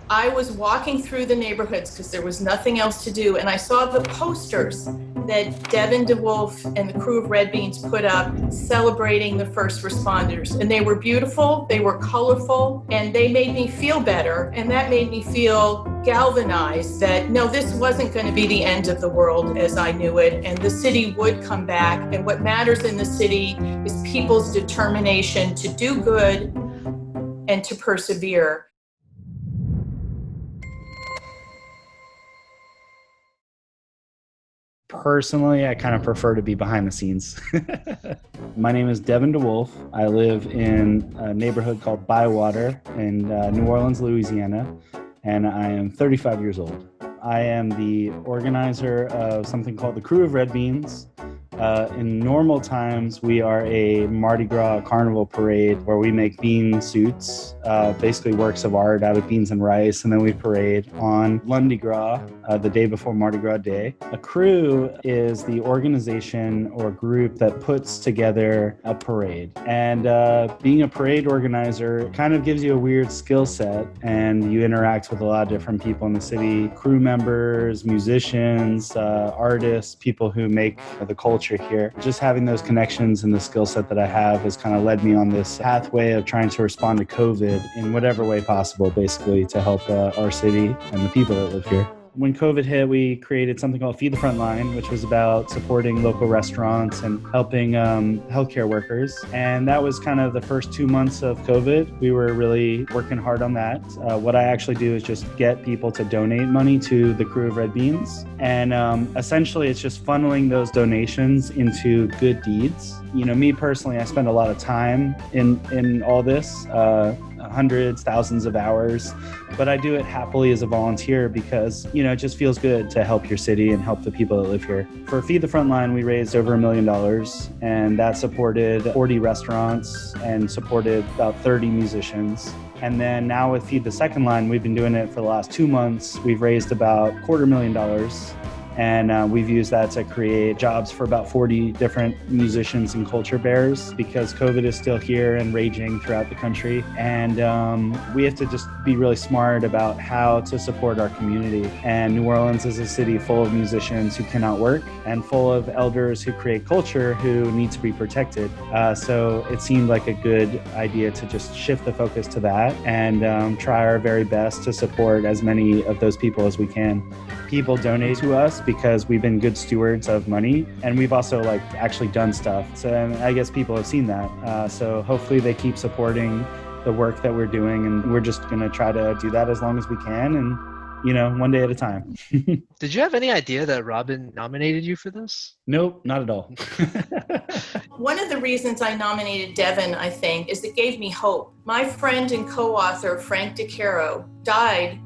I was walking through the neighborhoods because there was nothing else to do, and I saw the posters that Devin De Wulf and the crew of Red Beans put up celebrating the first responders. And they were beautiful, they were colorful, and they made me feel better. And that made me feel galvanized that, no, this wasn't going to be the end of the world as I knew it, and the city would come back. And what matters in the city is people's determination to do good and to persevere. Personally, I kind of prefer to be behind the scenes. My name is Devin De Wolfe. I live in a neighborhood called Bywater in New Orleans, Louisiana, and I am 35 years old. I am the organizer of something called the Crew of Red Beans. In normal times, we are a Mardi Gras carnival parade where we make bean suits, basically works of art out of beans and rice, and then we parade on Lundi Gras, the day before Mardi Gras Day. A crew is the organization or group that puts together a parade. And being a parade organizer kind of gives you a weird skill set, and you interact with a lot of different people in the city, crew members, musicians, artists, people who make the culture here. Just having those connections and the skill set that I have has kind of led me on this pathway of trying to respond to COVID in whatever way possible, basically, to help our city and the people that live here. When COVID hit, we created something called Feed the Front Line, which was about supporting local restaurants and helping healthcare workers. And that was kind of the first 2 months of COVID. We were really working hard on that. What I actually do is just get people to donate money to the Crew of Red Beans. And essentially, it's just funneling those donations into good deeds. You know, me personally, I spend a lot of time in all this. Hundreds, thousands of hours, but I do it happily as a volunteer because, you know, it just feels good to help your city and help the people that live here. For Feed the Front Line, we raised over $1 million, and that supported 40 restaurants and supported about 30 musicians. And then now with Feed the Second Line, we've been doing it for the last 2 months. We've raised about $250,000. And we've used that to create jobs for about 40 different musicians and culture bearers because COVID is still here and raging throughout the country. And we have to just be really smart about how to support our community. And New Orleans is a city full of musicians who cannot work and full of elders who create culture who need to be protected. So it seemed like a good idea to just shift the focus to that and try our very best to support as many of those people as we can. People donate to us because we've been good stewards of money, and we've also actually done stuff. So I guess people have seen that. So hopefully they keep supporting the work that we're doing, and we're just going to try to do that as long as we can, and you know, one day at a time. Did you have any idea that Robin nominated you for this? Nope, not at all. One of the reasons I nominated Devin, I think, is it gave me hope. My friend and co-author, Frank DeCaro, died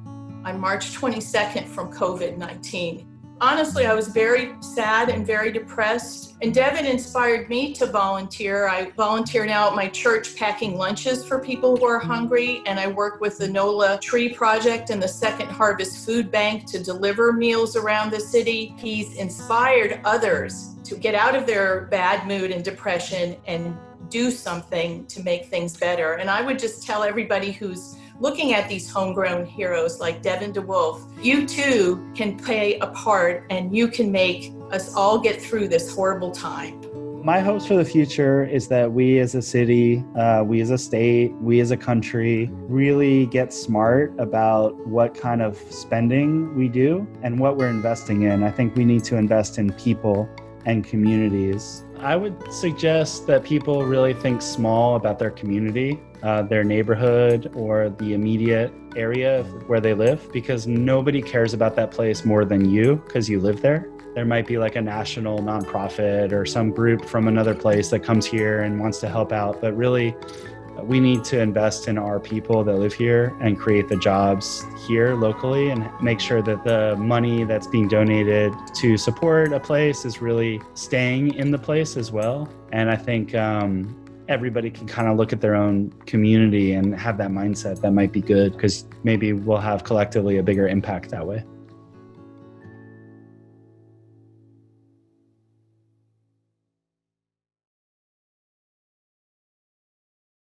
on March 22nd from COVID-19. Honestly, I was very sad and very depressed. And Devin inspired me to volunteer. I volunteer now at my church packing lunches for people who are hungry. And I work with the NOLA Tree Project and the Second Harvest Food Bank to deliver meals around the city. He's inspired others to get out of their bad mood and depression and do something to make things better. And I would just tell everybody who's looking at these homegrown heroes like Devin De Wulf, you too can play a part and you can make us all get through this horrible time. My hopes for the future is that we as a city, we as a state, we as a country really get smart about what kind of spending we do and what we're investing in. I think we need to invest in people and communities. I would suggest that people really think small about their community, their neighborhood, or the immediate area where they live, because nobody cares about that place more than you because you live there. There might be like a national nonprofit or some group from another place that comes here and wants to help out, but really we need to invest in our people that live here and create the jobs here locally and make sure that the money that's being donated to support a place is really staying in the place as well. And I think everybody can kind of look at their own community and have that mindset. That might be good because maybe we'll have collectively a bigger impact that way.